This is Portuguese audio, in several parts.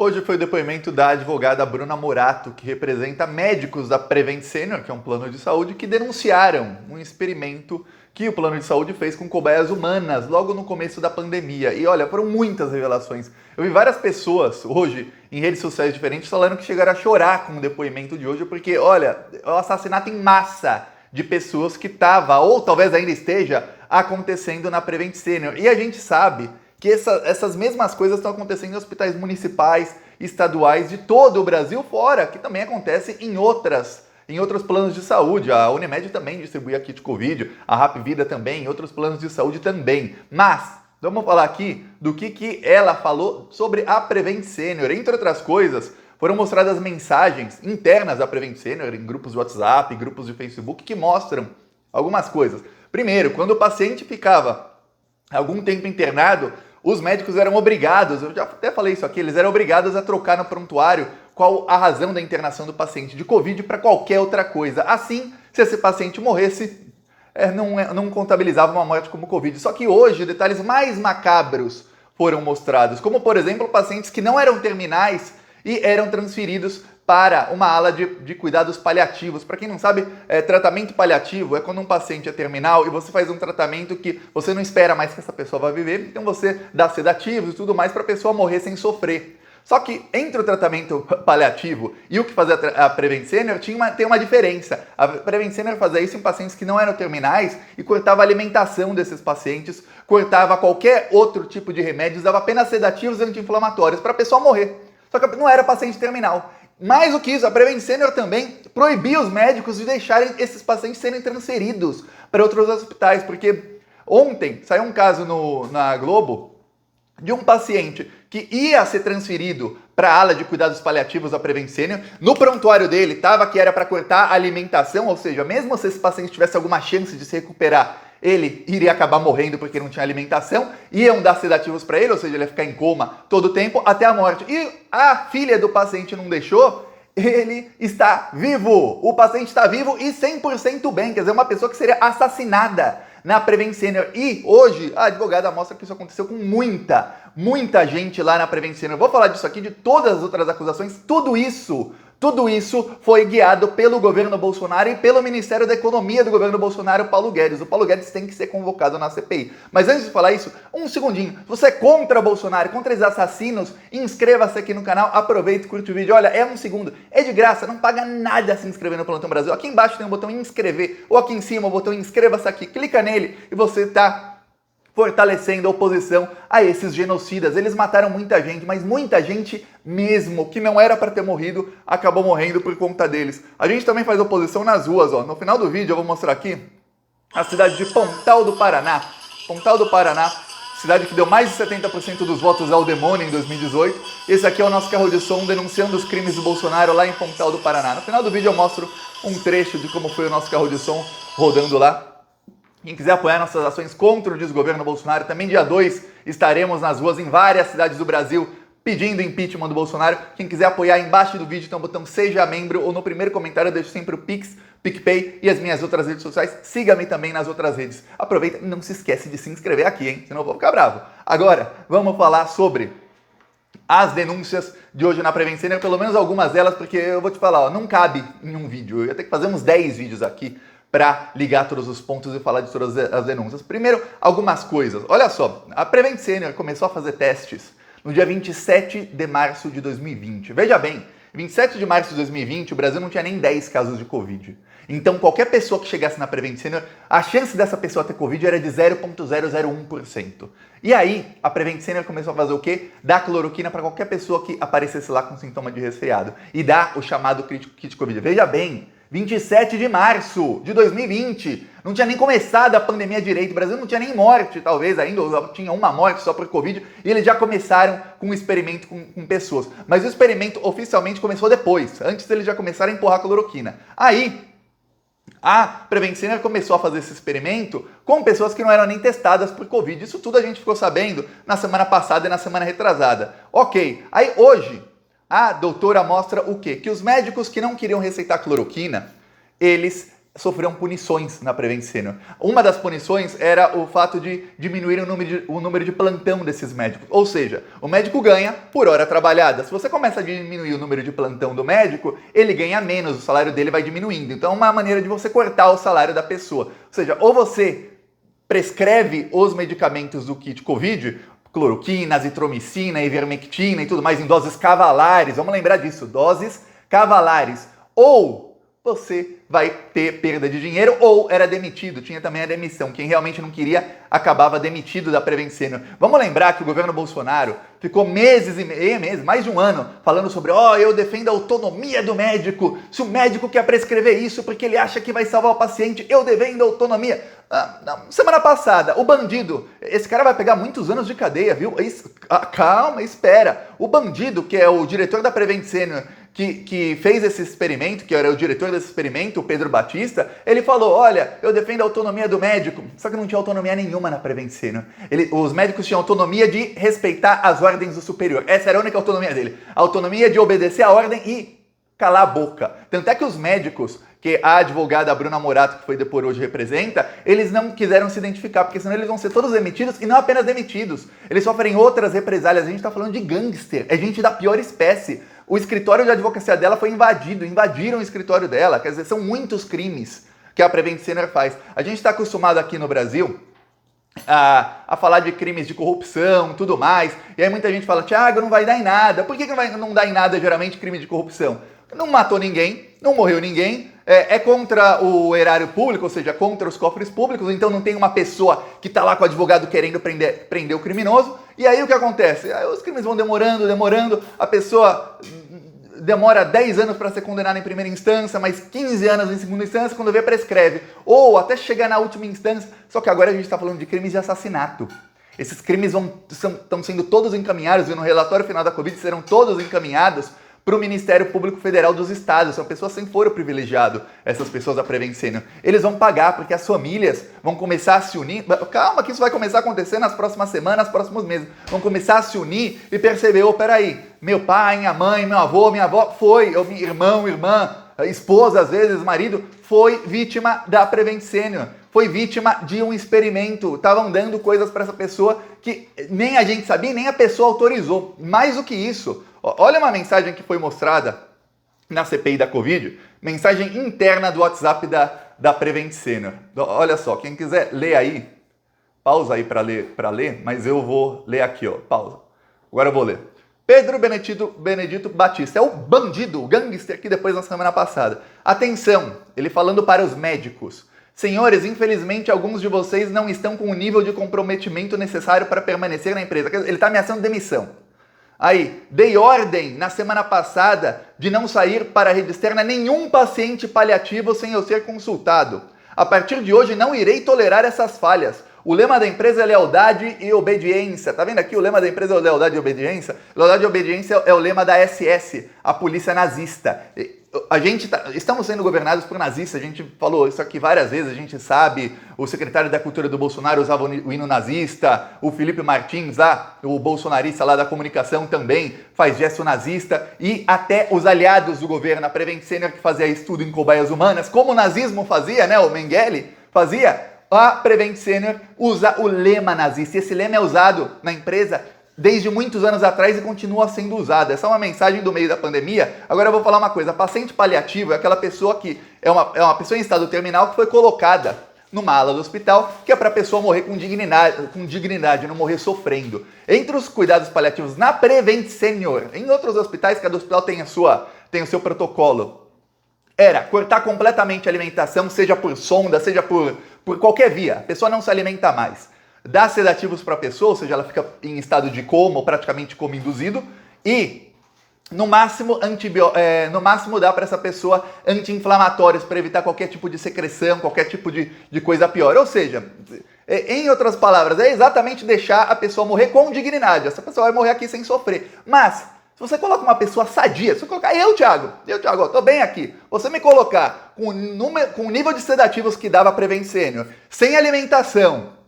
Hoje foi o depoimento da advogada Bruna Morato, que representa médicos da Prevent Senior, que é um plano de saúde, que denunciaram um experimento que o plano de saúde fez com cobaias humanas logo no começo da pandemia. E olha, foram muitas revelações. Eu vi várias pessoas hoje em redes sociais diferentes falando que chegaram a chorar com o depoimento de hoje, porque olha, é o assassinato em massa de pessoas que estava, ou talvez ainda esteja, acontecendo na Prevent Senior. E a gente sabe que essas mesmas coisas estão acontecendo em hospitais municipais, estaduais de todo o Brasil fora, que também acontece em outros planos de saúde. A Unimed também distribui kit Covid, a Hapvida também, em outros planos de saúde também. Mas vamos falar aqui do que ela falou sobre a Prevent Senior. Entre outras coisas, foram mostradas mensagens internas da Prevent Senior em grupos de WhatsApp, grupos de Facebook, que mostram algumas coisas. Primeiro, quando o paciente ficava algum tempo internado, os médicos eram obrigados, eu já até falei isso aqui, eles eram obrigados a trocar no prontuário qual a razão da internação do paciente de Covid para qualquer outra coisa. Assim, se esse paciente morresse, não contabilizava uma morte como Covid. Só que hoje, detalhes mais macabros foram mostrados, como, por exemplo, pacientes que não eram terminais e eram transferidos para uma ala de cuidados paliativos. Para quem não sabe, tratamento paliativo é quando um paciente é terminal e você faz um tratamento que você não espera mais que essa pessoa vá viver, então você dá sedativos e tudo mais para a pessoa morrer sem sofrer. Só que entre o tratamento paliativo e o que fazia a Prevent Senior tem uma diferença. A Prevent Senior fazia isso em pacientes que não eram terminais e cortava a alimentação desses pacientes, cortava qualquer outro tipo de remédios, dava apenas sedativos e anti-inflamatórios para a pessoa morrer. Só que não era paciente terminal. Mais do que isso, a Prevent Senior também proibia os médicos de deixarem esses pacientes serem transferidos para outros hospitais, porque ontem saiu um caso na Globo de um paciente que ia ser transferido para a ala de cuidados paliativos da Prevent Senior. No prontuário dele estava que era para cortar a alimentação, ou seja, mesmo se esse paciente tivesse alguma chance de se recuperar, ele iria acabar morrendo porque não tinha alimentação, iam dar sedativos para ele, ou seja, ele ia ficar em coma todo o tempo até a morte. E a filha do paciente não deixou, ele está vivo. O paciente está vivo e 100% bem, quer dizer, uma pessoa que seria assassinada na Prevent Senior. E hoje a advogada mostra que isso aconteceu com muita gente lá na Prevent Senior. Eu vou falar disso aqui, de todas as outras acusações, tudo isso foi guiado pelo governo Bolsonaro e pelo Ministério da Economia do governo Bolsonaro, Paulo Guedes. O Paulo Guedes tem que ser convocado na CPI. Mas antes de falar isso, um segundinho. Se você é contra Bolsonaro, contra esses assassinos, inscreva-se aqui no canal, aproveita e curte o vídeo. Olha, é um segundo, é de graça, não paga nada se inscrever no Plantão Brasil. Aqui embaixo tem um botão inscrever, ou aqui em cima o botão inscreva-se aqui. Clica nele e você tá fortalecendo a oposição a esses genocidas. Eles mataram muita gente, mas muita gente mesmo, que não era para ter morrido, acabou morrendo por conta deles. A gente também faz oposição nas ruas, ó. No final do vídeo eu vou mostrar aqui a cidade de Pontal do Paraná. Pontal do Paraná, cidade que deu mais de 70% dos votos ao demônio em 2018. Esse aqui é o nosso carro de som denunciando os crimes do Bolsonaro lá em Pontal do Paraná. No final do vídeo eu mostro um trecho de como foi o nosso carro de som rodando lá. Quem quiser apoiar nossas ações contra o desgoverno Bolsonaro, também dia 2 estaremos nas ruas em várias cidades do Brasil pedindo impeachment do Bolsonaro. Quem quiser apoiar, embaixo do vídeo tem um botão Seja Membro, ou no primeiro comentário eu deixo sempre o Pix, PicPay e as minhas outras redes sociais. Siga-me também nas outras redes. Aproveita e não se esquece de se inscrever aqui, hein? Senão eu vou ficar bravo. Agora, vamos falar sobre as denúncias de hoje na Prevent Senior, pelo menos algumas delas, porque eu vou te falar, ó, não cabe em um vídeo. Eu ia ter que fazer uns 10 vídeos aqui para ligar todos os pontos e falar de todas as denúncias. Primeiro, algumas coisas. Olha só, a Prevent Senior começou a fazer testes no dia 27 de março de 2020. Veja bem, 27 de março de 2020, o Brasil não tinha nem 10 casos de Covid. Então, qualquer pessoa que chegasse na Prevent Senior, a chance dessa pessoa ter Covid era de 0,001%. E aí, a Prevent Senior começou a fazer o quê? Dar cloroquina para qualquer pessoa que aparecesse lá com sintoma de resfriado. E dar o chamado kit Covid. Veja bem, 27 de março de 2020. Não tinha nem começado a pandemia direito. O Brasil não tinha nem morte, talvez ainda. Tinha uma morte só por Covid. E eles já começaram com um experimento com pessoas. Mas o experimento oficialmente começou depois. Antes eles já começaram a empurrar a cloroquina. Aí, a Prevent Senior começou a fazer esse experimento com pessoas que não eram nem testadas por Covid. Isso tudo a gente ficou sabendo na semana passada e na semana retrasada. Ok, aí hoje a doutora mostra o quê? Que os médicos que não queriam receitar cloroquina, eles sofreram punições na Prevent Senior. Uma das punições era o fato de diminuir o número de plantão desses médicos. Ou seja, o médico ganha por hora trabalhada. Se você começa a diminuir o número de plantão do médico, ele ganha menos, o salário dele vai diminuindo. Então é uma maneira de você cortar o salário da pessoa. Ou seja, ou você prescreve os medicamentos do kit Covid, cloroquina, azitromicina, ivermectina e tudo mais em doses cavalares. Vamos lembrar disso, doses cavalares. Ou você vai ter perda de dinheiro ou era demitido. Tinha também a demissão. Quem realmente não queria acabava demitido da Prevent Senior. Vamos lembrar que o governo Bolsonaro ficou meses, mais de um ano, falando sobre eu defendo a autonomia do médico. Se o médico quer prescrever isso porque ele acha que vai salvar o paciente, eu defendo a autonomia. Semana passada, o bandido, esse cara vai pegar muitos anos de cadeia, viu? Calma, espera. O bandido, que é o diretor da Prevent Senior, que fez esse experimento, que era o diretor desse experimento, o Pedro Batista, ele falou, olha, eu defendo a autonomia do médico, só que não tinha autonomia nenhuma na Prevent Senior. Os médicos tinham autonomia de respeitar as ordens do superior, essa era a única autonomia dele, a autonomia de obedecer a ordem e calar a boca. Tanto é que os médicos, que a advogada Bruna Morato, que foi depor hoje, representa, eles não quiseram se identificar, porque senão eles vão ser todos demitidos, e não apenas demitidos, eles sofrem outras represálias. A gente está falando de gangster, é gente da pior espécie. O escritório de advocacia dela foi invadiram o escritório dela, quer dizer, são muitos crimes que a Prevent Senior faz. A gente está acostumado aqui no Brasil a falar de crimes de corrupção e tudo mais, e aí muita gente fala, Thiago, não vai dar em nada. Por que não dá em nada, geralmente, crime de corrupção? Não matou ninguém, não morreu ninguém, é contra o erário público, ou seja, contra os cofres públicos, então não tem uma pessoa que está lá com o advogado querendo prender o criminoso. E aí o que acontece? Aí os crimes vão demorando, a pessoa demora 10 anos para ser condenada em primeira instância, mais 15 anos em segunda instância, quando vê prescreve, ou até chegar na última instância, só que agora a gente está falando de crimes de assassinato. Esses crimes estão sendo todos encaminhados, e no relatório final da Covid serão todos encaminhados para o Ministério Público Federal dos Estados. São pessoas sem foro privilegiado, essas pessoas da Prevent Senior. Eles vão pagar porque as famílias vão começar a se unir. Calma que isso vai começar a acontecer nas próximas semanas, nos próximos meses. Vão começar a se unir e perceber, peraí, meu pai, minha mãe, meu avô, minha avó, irmão, irmã, esposa, às vezes, marido, foi vítima da Prevent Senior. Foi vítima de um experimento. Estavam dando coisas para essa pessoa que nem a gente sabia, nem a pessoa autorizou. Mais do que isso, olha uma mensagem que foi mostrada na CPI da Covid, mensagem interna do WhatsApp da Prevent Senior. Olha só, quem quiser ler aí, pausa aí para ler, mas eu vou ler aqui, pausa. Agora eu vou ler. Pedro Benedito Batista, é o bandido, o gangster que depois na semana passada. Atenção, ele falando para os médicos. Senhores, infelizmente alguns de vocês não estão com o nível de comprometimento necessário para permanecer na empresa. Ele está ameaçando demissão. Aí, dei ordem na semana passada de não sair para a rede externa nenhum paciente paliativo sem eu ser consultado. A partir de hoje não irei tolerar essas falhas. O lema da empresa é lealdade e obediência. Tá vendo aqui? O lema da empresa é lealdade e obediência. Lealdade e obediência é o lema da SS, a polícia nazista. Estamos sendo governados por nazistas, a gente falou isso aqui várias vezes, a gente sabe, o secretário da Cultura do Bolsonaro usava o hino nazista, o Felipe Martins, o bolsonarista lá da comunicação também faz gesto nazista, e até os aliados do governo, a Prevent Senior que fazia estudo em cobaias humanas, como o nazismo fazia, né, o Mengele fazia, a Prevent Senior usa o lema nazista, e esse lema é usado na empresa desde muitos anos atrás e continua sendo usada. Essa é uma mensagem do meio da pandemia. Agora eu vou falar uma coisa, paciente paliativo é aquela pessoa que é uma pessoa em estado terminal que foi colocada numa ala do hospital, que é para a pessoa morrer com dignidade, não morrer sofrendo. Entre os cuidados paliativos na Prevent Senior, em outros hospitais, cada hospital tem o seu protocolo, era cortar completamente a alimentação, seja por sonda, seja por qualquer via. A pessoa não se alimenta mais. Dá sedativos para a pessoa, ou seja, ela fica em estado de coma ou praticamente coma induzido, e no máximo dá para essa pessoa anti-inflamatórios para evitar qualquer tipo de secreção, qualquer tipo de coisa pior. Ou seja, em outras palavras, é exatamente deixar a pessoa morrer com dignidade. Essa pessoa vai morrer aqui sem sofrer. Mas se você coloca uma pessoa sadia, se você colocar Thiago, tô bem aqui. Você me colocar com o nível de sedativos que dava a Prevent Senior, sem alimentação,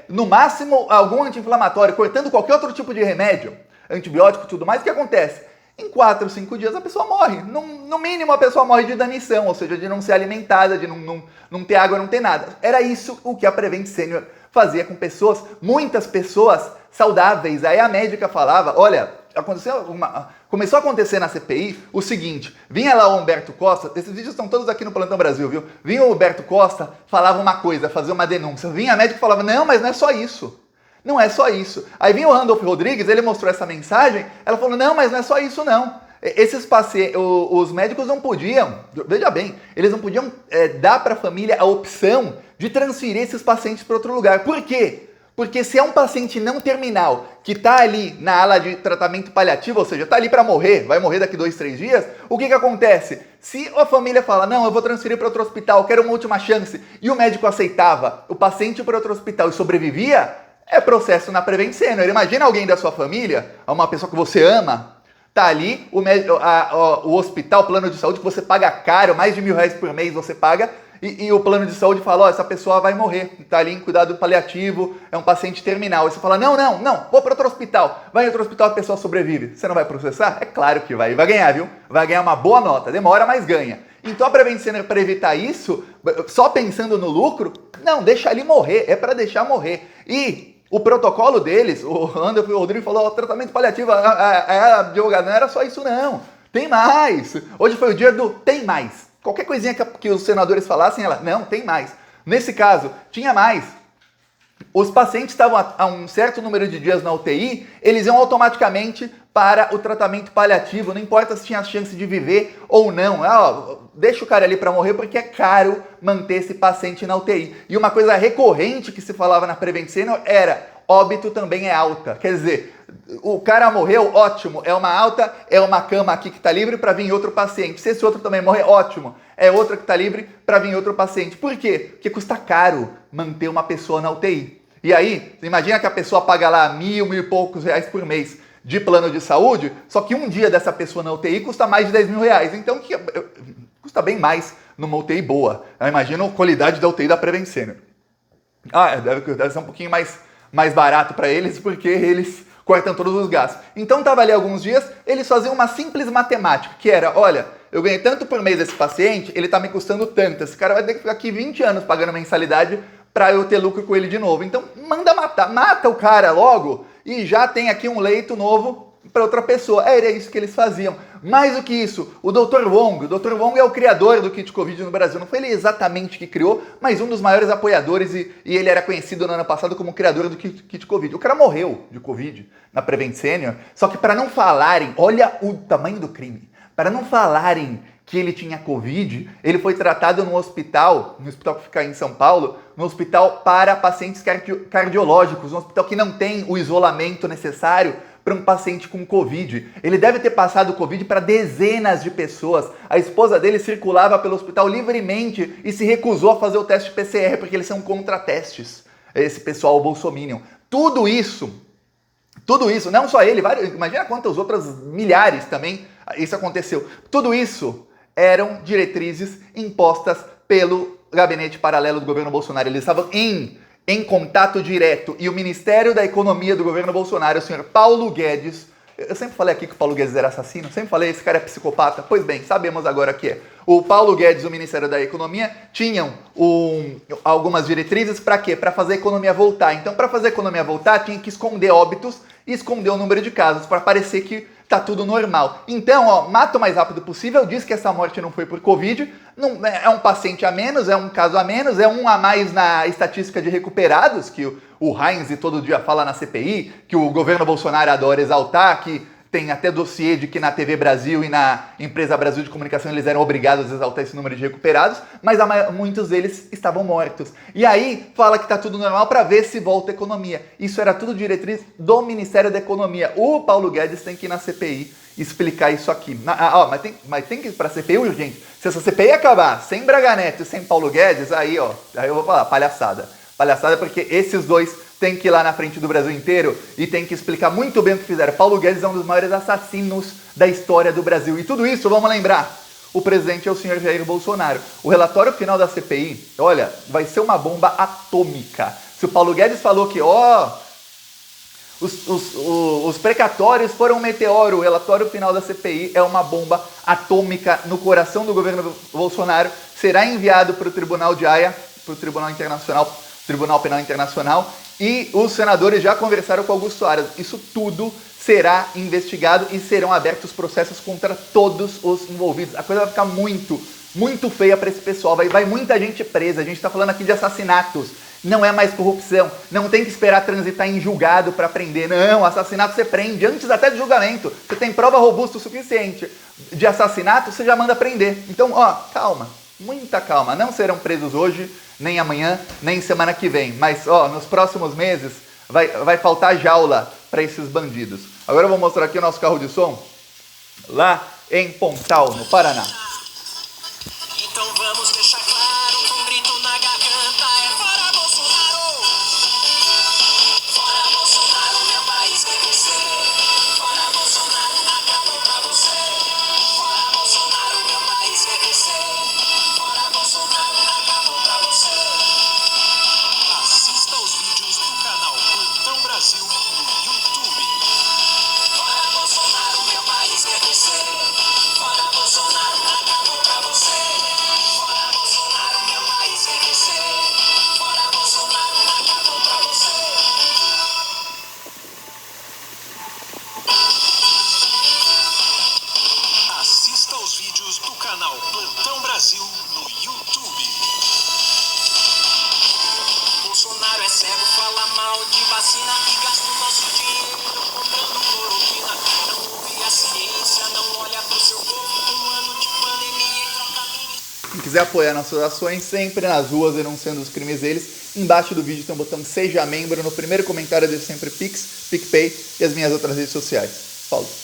no máximo algum anti-inflamatório, cortando qualquer outro tipo de remédio, antibiótico e tudo mais, o que acontece? em 4, 5 dias a pessoa morre. No mínimo a pessoa morre de inanição, ou seja, de não ser alimentada, de não ter água, não ter nada. Era isso o que a Prevent Senior fazia com pessoas, muitas pessoas saudáveis. Aí a médica falava, olha, começou a acontecer na CPI o seguinte, vinha lá o Humberto Costa, esses vídeos estão todos aqui no Plantão Brasil, viu? Vinha o Humberto Costa, falava uma coisa, fazia uma denúncia, vinha a médica e falava, não, mas não é só isso. Não é só isso. Aí vinha o Randolph Rodrigues, ele mostrou essa mensagem, ela falou, não, mas não é só isso não. Esses pacientes, os médicos não podiam, veja bem, eles não podiam dar para a família a opção de transferir esses pacientes para outro lugar. Por quê? Porque se é um paciente não terminal que está ali na ala de tratamento paliativo, ou seja, está ali para morrer, vai morrer daqui 2, 3 dias, o que acontece? Se a família fala, não, eu vou transferir para outro hospital, quero uma última chance, e o médico aceitava o paciente para outro hospital e sobrevivia, é processo na Prevent Senior. Imagina alguém da sua família, uma pessoa que você ama, tá ali, o hospital, o plano de saúde que você paga caro, mais de R$1.000 por mês você paga, e o plano de saúde fala, essa pessoa vai morrer, tá ali em cuidado paliativo, é um paciente terminal. E você fala, não, vou para outro hospital. Vai em outro hospital, a pessoa sobrevive. Você não vai processar? É claro que vai. E vai ganhar, viu? Vai ganhar uma boa nota. Demora, mas ganha. Então a Prevent Senior, para evitar isso, só pensando no lucro, não, deixa ali morrer, é para deixar morrer. E o protocolo deles, o Randolph e o Rodrigo falou, tratamento paliativo, a advogada, não era só isso não, tem mais. Hoje foi o dia do tem mais. Qualquer coisinha que os senadores falassem, ela, não, tem mais. Nesse caso, tinha mais. Os pacientes estavam a um certo número de dias na UTI, eles iam automaticamente para o tratamento paliativo, não importa se tinha chance de viver ou não. Deixa o cara ali para morrer porque é caro manter esse paciente na UTI. E uma coisa recorrente que se falava na Prevent Senior era, óbito também é alta. Quer dizer, o cara morreu, ótimo, é uma alta, é uma cama aqui que está livre para vir outro paciente. Se esse outro também morrer, ótimo, é outra que está livre para vir outro paciente. Por quê? Porque custa caro manter uma pessoa na UTI. E aí, imagina que a pessoa paga lá R$1.000 e poucos por mês de plano de saúde, só que um dia dessa pessoa na UTI custa mais de R$10.000. Então, custa bem mais numa UTI boa. Eu imagino a qualidade da UTI da Prevent Senior. Deve ser um pouquinho mais barato para eles, porque eles cortam todos os gastos. Então, estava ali alguns dias, eles faziam uma simples matemática, que era, olha, eu ganhei tanto por mês desse paciente, ele está me custando tanto. Esse cara vai ter que ficar aqui 20 anos pagando mensalidade para eu ter lucro com ele de novo. Então, manda matar, mata o cara logo e já tem aqui um leito novo para outra pessoa. Era isso que eles faziam. Mais do que isso, o Dr. Wong é o criador do kit Covid no Brasil. Não foi ele exatamente que criou, mas um dos maiores apoiadores e ele era conhecido no ano passado como criador do kit Covid. O cara morreu de Covid na Prevent Senior, só que para não falarem, olha o tamanho do crime, para não falarem que ele tinha Covid, ele foi tratado no hospital que fica em São Paulo, no hospital para pacientes cardiológicos, um hospital que não tem o isolamento necessário para um paciente com Covid. Ele deve ter passado Covid para dezenas de pessoas. A esposa dele circulava pelo hospital livremente e se recusou a fazer o teste PCR, porque eles são contra testes, esse pessoal bolsominion. Tudo isso, não só ele, imagina quantas outras milhares também isso aconteceu. Tudo isso eram diretrizes impostas pelo gabinete paralelo do governo Bolsonaro. Eles estavam em contato direto. E o Ministério da Economia do governo Bolsonaro, o senhor Paulo Guedes, eu sempre falei aqui que o Paulo Guedes era assassino, sempre falei, esse cara é psicopata. Pois bem, sabemos agora que é. O Paulo Guedes e o Ministério da Economia tinham algumas diretrizes para quê? Para fazer a economia voltar. Então, para fazer a economia voltar, tinha que esconder óbitos e esconder o número de casos, para parecer que tá tudo normal. Então, mata o mais rápido possível, diz que essa morte não foi por Covid, não, é um paciente a menos, é um caso a menos, é um a mais na estatística de recuperados, que o Heinz todo dia fala na CPI, que o governo Bolsonaro adora exaltar, que tem até dossiê de que na TV Brasil e na Empresa Brasil de Comunicação eles eram obrigados a exaltar esse número de recuperados, mas muitos deles estavam mortos. E aí fala que tá tudo normal para ver se volta a economia. Isso era tudo diretriz do Ministério da Economia. O Paulo Guedes tem que ir na CPI explicar isso aqui. Mas tem que ir para a CPI urgente. Se essa CPI acabar sem Braga Neto e sem Paulo Guedes, aí eu vou falar, palhaçada. Palhaçada porque esses dois tem que ir lá na frente do Brasil inteiro e tem que explicar muito bem o que fizeram. Paulo Guedes é um dos maiores assassinos da história do Brasil. E tudo isso, vamos lembrar, o presidente é o senhor Jair Bolsonaro. O relatório final da CPI, olha, vai ser uma bomba atômica. Se o Paulo Guedes falou que, Os precatórios foram um meteoro. O relatório final da CPI é uma bomba atômica no coração do governo Bolsonaro. Será enviado para o Tribunal de Haia, para o Tribunal Penal Internacional, e os senadores já conversaram com Augusto Aras. Isso tudo será investigado e serão abertos processos contra todos os envolvidos. A coisa vai ficar muito feia para esse pessoal. Vai muita gente presa. A gente está falando aqui de assassinatos. Não é mais corrupção. Não tem que esperar transitar em julgado para prender. Não, assassinato você prende antes até de julgamento. Você tem prova robusta o suficiente de assassinato, você já manda prender. Então, calma. Muita calma. Não serão presos hoje, nem amanhã, nem semana que vem. Mas, nos próximos meses vai faltar jaula para esses bandidos. Agora eu vou mostrar aqui o nosso carro de som lá em Pontal, no Paraná. Então vamos deixar claro com um grito na garganta: é fora Bolsonaro! Fora Bolsonaro, meu país quer crescer. Fora Bolsonaro, acabou pra você. Fora Bolsonaro, meu país quer crescer. Fora Bolsonaro, acabou pra você. Assista os vídeos do canal Plantão Brasil no YouTube. Fora Bolsonaro, meu país quer crescer. Fora Bolsonaro, acabou pra você. Fora Bolsonaro, meu país quer crescer. Fora Bolsonaro, acabou pra você. Assista aos vídeos do canal Plantão Brasil no YouTube. Bolsonaro é cego, fala mal de vacina e gasta o nosso dinheiro comprando cloroquina. Não ouve a ciência, não olha pro seu povo. Um ano de pandemia e tratamento. Quem quiser apoiar nossas ações, sempre nas ruas denunciando os crimes deles, embaixo do vídeo tem um botão Seja Membro, no primeiro comentário deixa sempre Pix, PicPay e as minhas outras redes sociais. Falou!